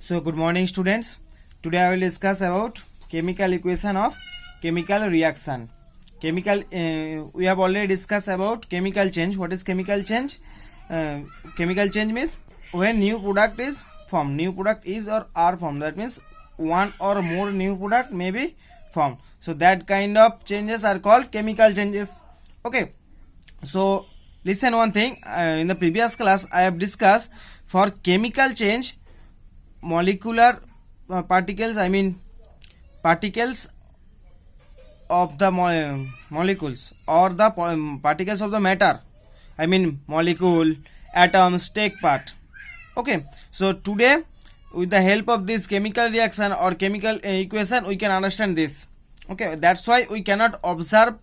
So good morning students. Today I will discuss about chemical equation of chemical reaction. We have already discussed about chemical change. What is chemical change? Chemical change means when new product is formed. New product is or are formed. That means one or more new product may be formed. So that kind of changes are called chemical changes. Okay. So listen one thing. In the previous class I have discussed for chemical change molecular particles of the molecules or the particles of the matter, molecule, atoms take part. Okay, so today with the help of this chemical reaction or chemical equation we can understand this. Okay, that's why we cannot observe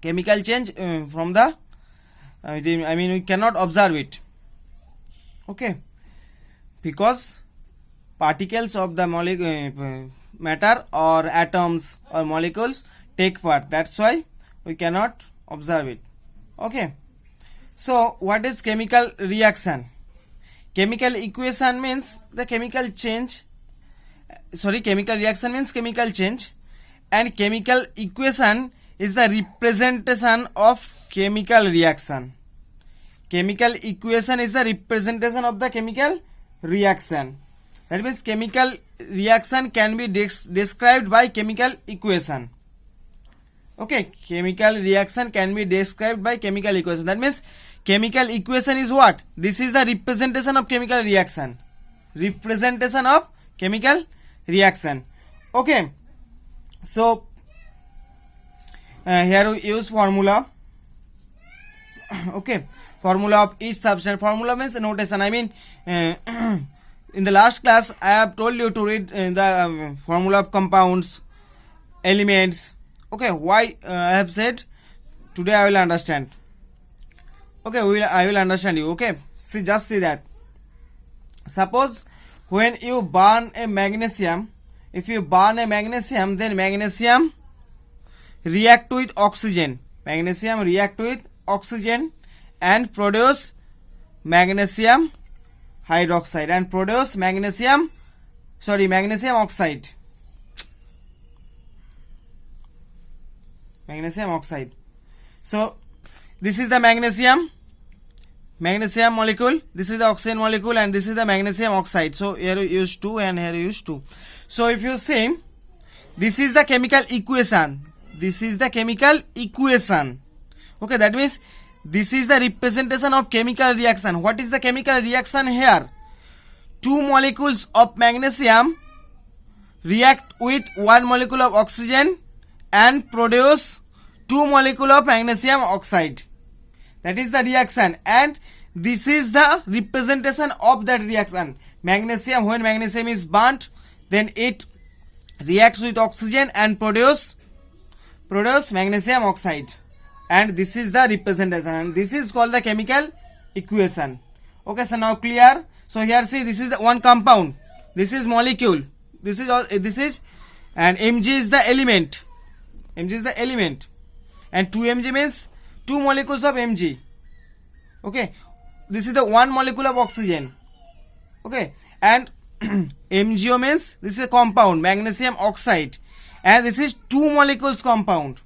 chemical change from the we cannot observe it. Okay, because particles of the matter or atoms or molecules take part, that's why we cannot observe it. Okay, so what is chemical reaction? Chemical equation means the chemical change, chemical reaction means chemical change, and chemical equation is the representation of chemical reaction. Chemical equation is the representation of the chemical reaction. That means chemical reaction can be described by chemical equation. Okay, chemical reaction can be described by chemical equation. That means chemical equation is what? This is the representation of chemical reaction. Representation of chemical reaction. Okay, so here we use formula. Okay, formula of each substance. Formula means notation. In the last class I have told you to read the formula of compounds, elements. Okay, why I have said today I will understand. Okay, I will understand you. Okay, just see that. Suppose when you burn a magnesium, if you burn a magnesium, then magnesium react with oxygen. Magnesium react with oxygen and produce magnesium hydroxide and produce magnesium oxide. Magnesium oxide. So this is the magnesium molecule, this is the oxygen molecule, and this is the magnesium oxide. So here we use 2 and here we use 2. So if you see, this is the chemical equation. This is the chemical equation. Okay, that means this is the representation of chemical reaction. What is the chemical reaction here? Two molecules of magnesium react with one molecule of oxygen and produce 2 molecules of magnesium oxide. That is the reaction, and this is the representation of that reaction. Magnesium, when magnesium is burnt, then it reacts with oxygen and produce magnesium oxide. And this is the representation, and this is called the chemical equation. Okay, so now clear. So here see, this is the one compound, this is molecule, this is and Mg is the element. Mg is the element, and 2Mg means 2 molecules of Mg. Okay, this is the one molecule of oxygen. Okay, and MgO means this is a compound, magnesium oxide, and this is 2 molecules compound.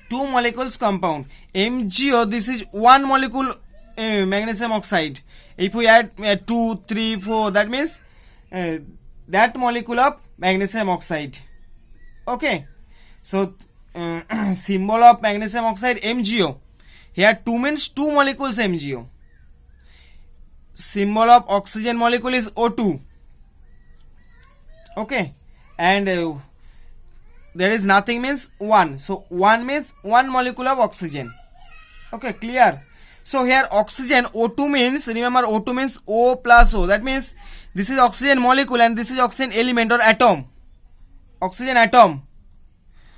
2 molecules compound. MgO, this is 1 molecule magnesium oxide. If we add 2, 3, 4, that means that molecule of magnesium oxide. Okay, so symbol of magnesium oxide MgO. Here 2 means 2 molecules MgO. Symbol of oxygen molecule is O2. Okay, and there is nothing means 1. So 1 means 1 molecule of oxygen. Okay, clear. So here oxygen, O2 means, remember O2 means O plus O. That means this is oxygen molecule and this is oxygen element or atom. Oxygen atom.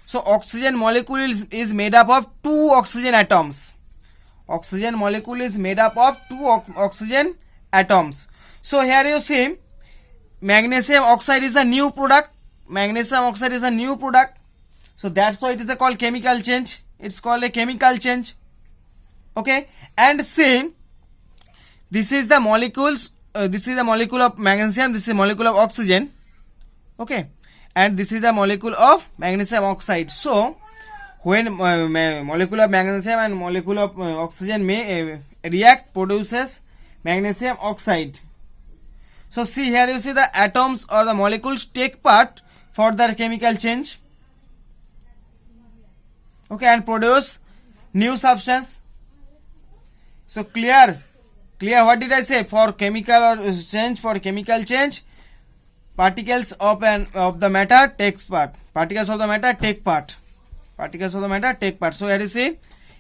So oxygen molecule is made up of 2 oxygen atoms. Oxygen molecule is made up of 2 oxygen atoms. So here you see, magnesium oxide is a new product. Magnesium oxide is a new product. So that's why it is called chemical change. It's called a chemical change. Okay, and same, this is the molecules this is the molecule of magnesium, this is the molecule of oxygen, okay, and this is the molecule of magnesium oxide. So when molecule of magnesium and molecule of oxygen may react, produces magnesium oxide. So see here, you see the atoms or the molecules take part for their chemical change, okay, and produce new substance. So clear what did I say? For chemical change, particles of the matter takes part. Particles of the matter take part. So here you see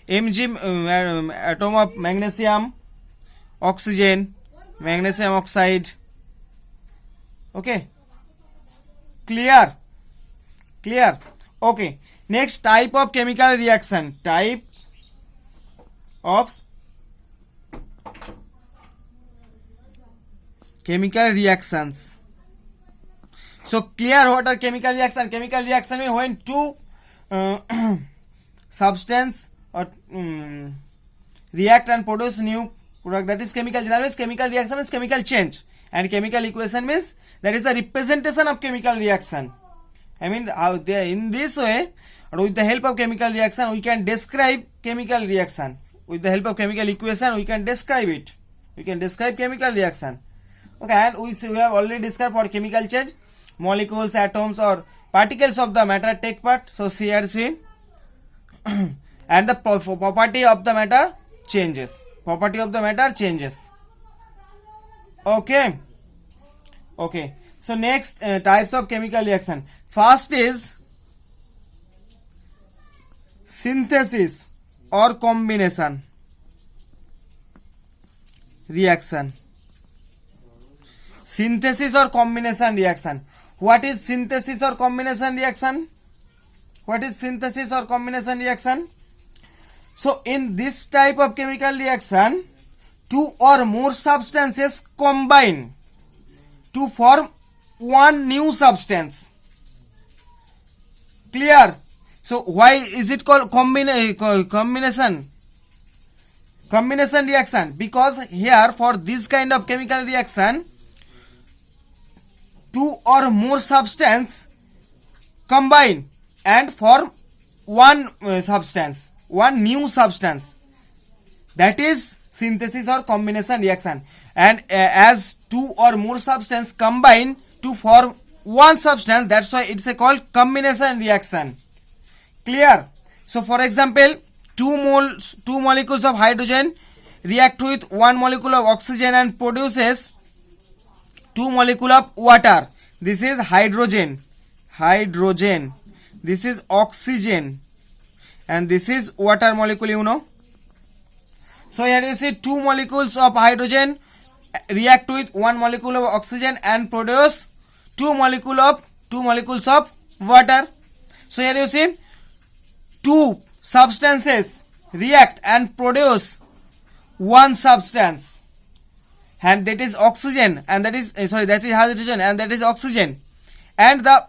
Mg, atom of magnesium, oxygen, magnesium oxide, okay, clear, okay. Next, type of chemical reaction, type of chemical reactions. So clear what are chemical reaction? Chemical reaction is when two substance or react and produce new product, that is chemical. Generally chemical reaction is chemical change, and chemical equation means that is the representation of chemical reaction. I mean, how they in this way, or with the help of chemical reaction we can describe chemical reaction. With the help of chemical equation we can describe it. We can describe chemical reaction. Okay, and we have already described for chemical change, molecules, atoms or particles of the matter take part. So here see and the property of the matter changes. Okay. So next, types of chemical reaction. First is synthesis or combination reaction. Synthesis or combination reaction. What is synthesis or combination reaction? So in this type of chemical reaction, two or more substances combine to form one new substance. Clear? So why is it called combination reaction? Because here for this kind of chemical reaction, two or more substance combine and form one substance, one new substance. That is synthesis or combination reaction. And as two or more substance combine to form one substance, that's why it's called combination reaction. Clear? So for example, two molecules of hydrogen react with one molecule of oxygen and produces two molecule of water. This is hydrogen. This is oxygen, and this is water molecule, you know. So here you see two molecules of hydrogen react with one molecule of oxygen and produce two molecules of water. So here you see two substances react and produce one substance, and that is oxygen, and that is hydrogen, and that is oxygen, and the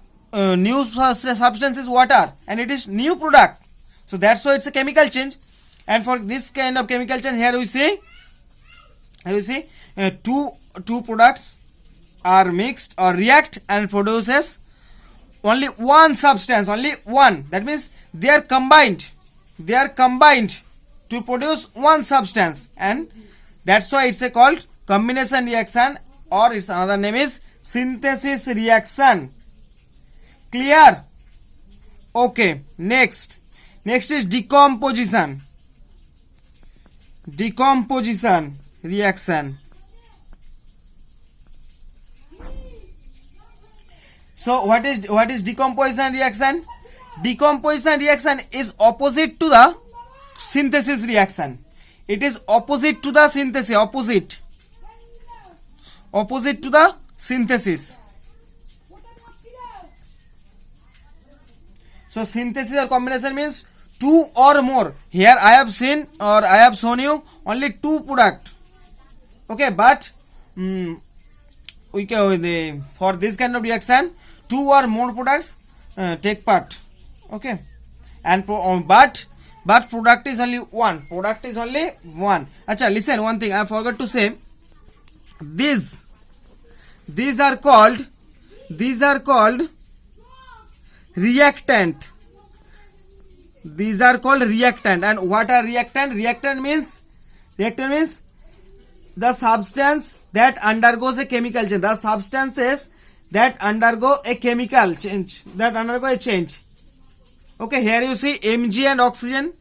new substance is water, and it is new product. So that's why it's a chemical change. And for this kind of chemical change, here we see two products are mixed or react and produces only one substance, only one. That means they are combined to produce one substance, and that's why it's called combination reaction, or its another name is synthesis reaction. Clear? Okay. Next is decomposition reaction. So what is decomposition reaction? Decomposition reaction is opposite to the synthesis reaction. It is opposite to the synthesis, opposite to the synthesis. So synthesis or combination means two or more. Here I have seen, or I have shown you only two product. Okay, but we can, for this kind of reaction, two or more products take part. Okay, and but product is only one. Acha, listen, one thing I forgot to say. these are called reactant. These are called reactant. And what are reactant? Reactant means the substance that undergoes a chemical change. The substances that undergo a chemical change, that undergo a change. Okay, here you see Mg and oxygen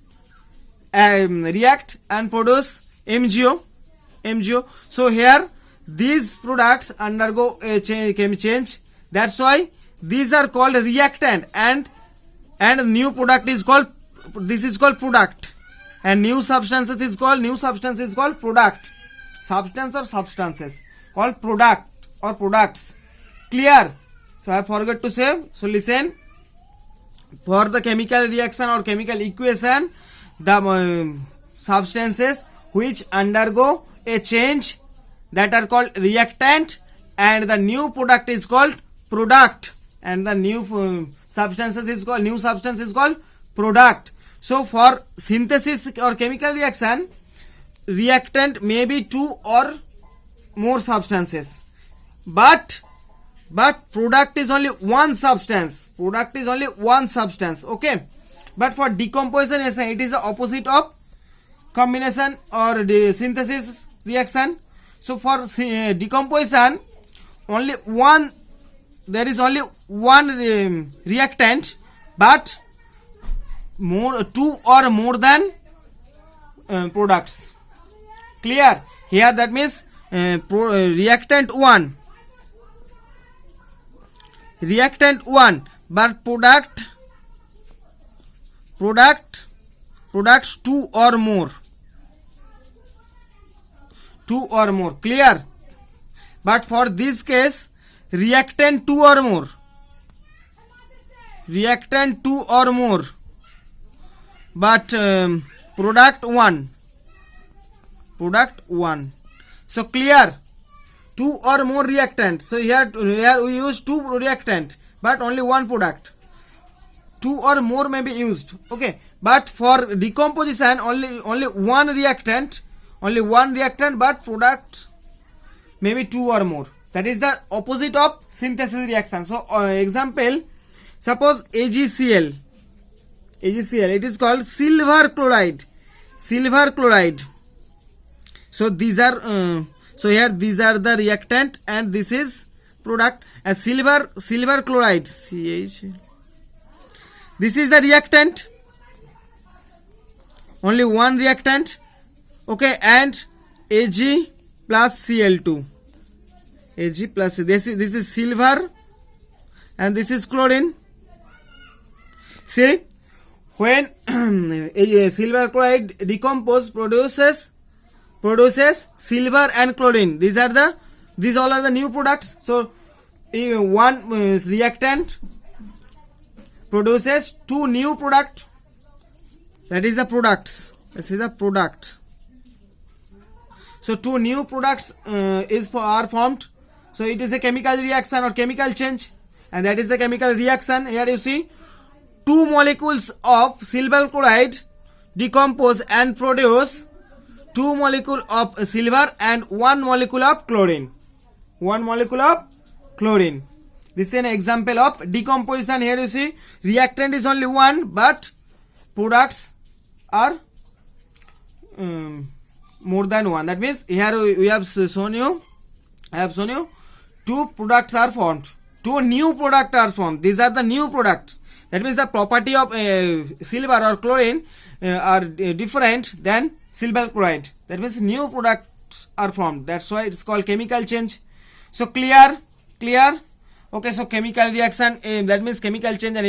react and produce MgO. So here these products undergo a change. That's why these are called reactant, and new product is called, this is called product, and new substance is called product. Substance or substances called product or products. Clear? So I forgot to say. So listen. For the chemical reaction or chemical equation, the substances which undergo a change, that are called reactant, and the new product is called product, and the new substance is called product. So for synthesis or chemical reaction, reactant may be two or more substances, but product is only one substance. Okay, but for decomposition it is the opposite of combination or the synthesis reaction. So for decomposition, there is only one reactant, but two or more than products. Clear? Here that means reactant 1, but products two or more. Clear? But for this case, reactant two or more, but product one. So clear? Two or more reactant. So here we use two reactant, but only one product. Two or more may be used. Okay, but for decomposition, only one reactant, but product maybe two or more. That is the opposite of synthesis reaction. So example, suppose AgCl, it is called silver chloride. So these are these are the reactant, and this is product. And silver chloride, CH, this is the reactant, only one reactant. Okay, and Ag plus Cl2, this is silver, and this is chlorine. See, when silver chloride decompose, produces silver and chlorine. These all are the new products. So one reactant produces two new product. That is the products. So two new products are formed. So it is a chemical reaction or chemical change, and that is the chemical reaction. Here you see two molecules of silver chloride decompose and produce two molecules of silver and one molecule of chlorine. This is an example of decomposition. Here you see reactant is only one, but products are more than one. That means here we have shown you, two products are formed, two new products are formed. These are the new products. That means the property of silver or chlorine are different than silver chloride. That means new products are formed. That's why it's called chemical change. So clear? Okay, so chemical reaction, that means chemical change, and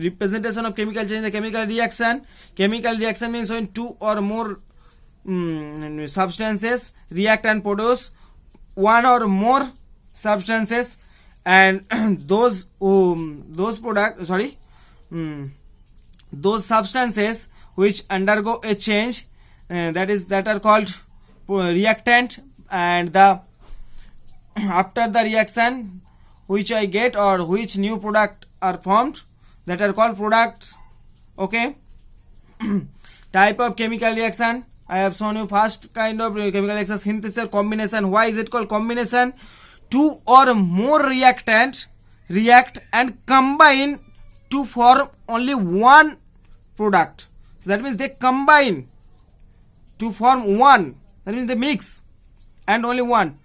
representation of chemical change, the chemical reaction. Chemical reaction means when two or more substances react and produce one or more substances, and those substances which undergo a change, that are called reactant, and after the reaction which I get or which new product are formed, that are called products. Okay. Type of chemical reaction I have shown you first kind of chemical reaction, synthesis or combination. Why is it called combination? Two or more reactant react and combine to form only one product. So that means they combine to form one. That means they mix and only one.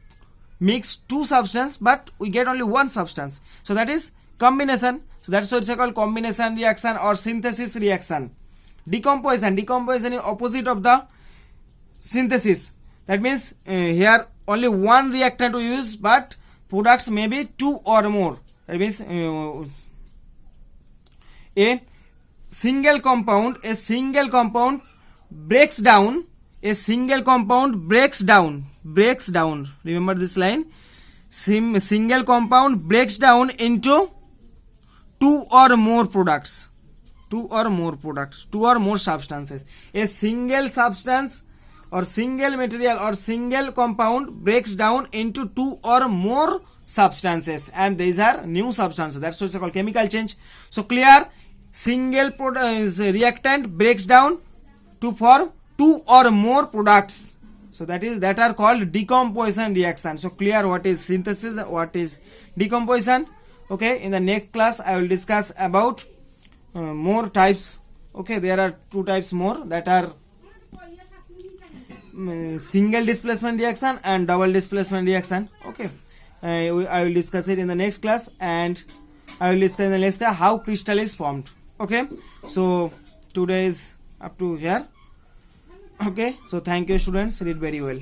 Mix two substance, but we get only one substance. So that is combination. So that's why it's called combination reaction or synthesis reaction. Decomposition. Decomposition is opposite of the synthesis. That means here only one reactant we use, but products may be two or more. That means a single compound breaks down. A single compound breaks down. Remember this line. Single compound breaks down into two or more products. Two or more substances. A single substance or single material or single compound breaks down into two or more substances, and these are new substances. That's what's called chemical change. So clear, single reactant breaks down to form two or more products. So that are called decomposition reaction. So clear what is synthesis, what is decomposition. Okay, in the next class I will discuss about more types. Okay, there are two types more, that are single displacement reaction and double displacement reaction. Okay, I will discuss it in the next class, and I will discuss in the next class how crystal is formed. Okay, so today is up to here. Okay, so thank you students, read very well.